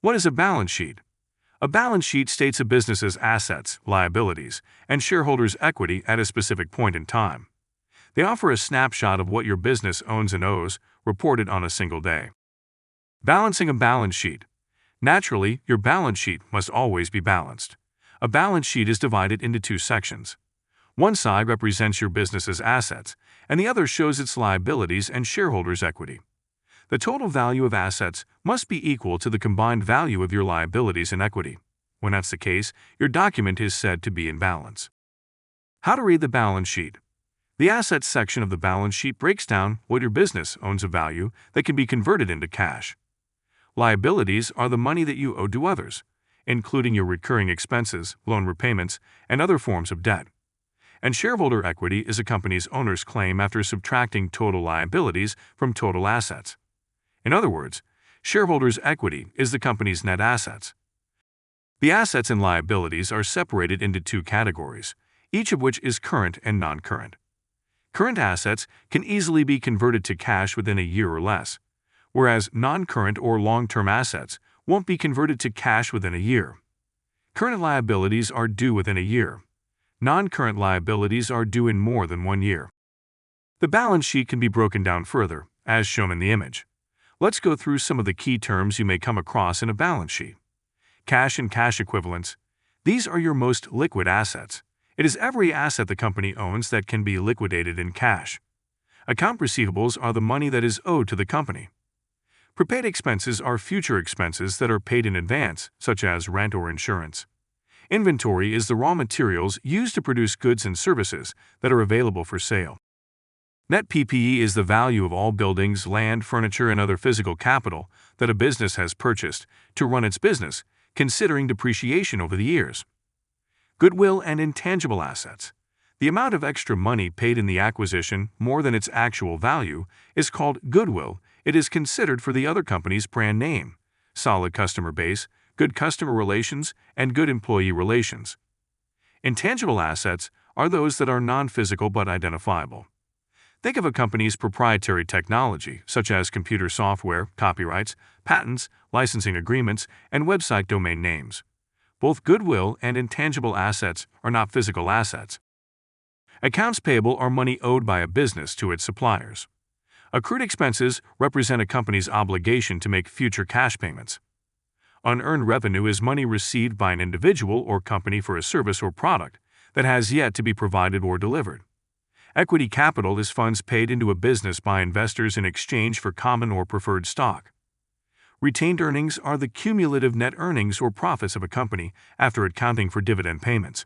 What is a balance sheet? A balance sheet states a business's assets, liabilities, and shareholders' equity at a specific point in time. They offer a snapshot of what your business owns and owes, reported on a single day. Balancing a balance sheet. Naturally, your balance sheet must always be balanced. A balance sheet is divided into two sections. One side represents your business's assets, and the other shows its liabilities and shareholders' equity. The total value of assets must be equal to the combined value of your liabilities and equity. When that's the case, your document is said to be in balance. How to read the balance sheet. The assets section of the balance sheet breaks down what your business owns of value that can be converted into cash. Liabilities are the money that you owe to others, including your recurring expenses, loan repayments, and other forms of debt. And shareholder equity is a company's owner's claim after subtracting total liabilities from total assets. In other words, shareholders' equity is the company's net assets. The assets and liabilities are separated into two categories, each of which is current and non-current. Current assets can easily be converted to cash within a year or less, whereas non-current or long-term assets won't be converted to cash within a year. Current liabilities are due within a year. Non-current liabilities are due in more than 1 year. The balance sheet can be broken down further, as shown in the image. Let's go through some of the key terms you may come across in a balance sheet. Cash and cash equivalents. These are your most liquid assets. It is every asset the company owns that can be liquidated in cash. Account receivables are the money that is owed to the company. Prepaid expenses are future expenses that are paid in advance, such as rent or insurance. Inventory is the raw materials used to produce goods and services that are available for sale. Net PPE is the value of all buildings, land, furniture, and other physical capital that a business has purchased to run its business, considering depreciation over the years. Goodwill and intangible assets. The amount of extra money paid in the acquisition more than its actual value is called goodwill. It is considered for the other company's brand name, solid customer base, good customer relations, and good employee relations. Intangible assets are those that are non-physical but identifiable. Think of a company's proprietary technology, such as computer software, copyrights, patents, licensing agreements, and website domain names. Both goodwill and intangible assets are not physical assets. Accounts payable are money owed by a business to its suppliers. Accrued expenses represent a company's obligation to make future cash payments. Unearned revenue is money received by an individual or company for a service or product that has yet to be provided or delivered. Equity capital is funds paid into a business by investors in exchange for common or preferred stock. Retained earnings are the cumulative net earnings or profits of a company after accounting for dividend payments.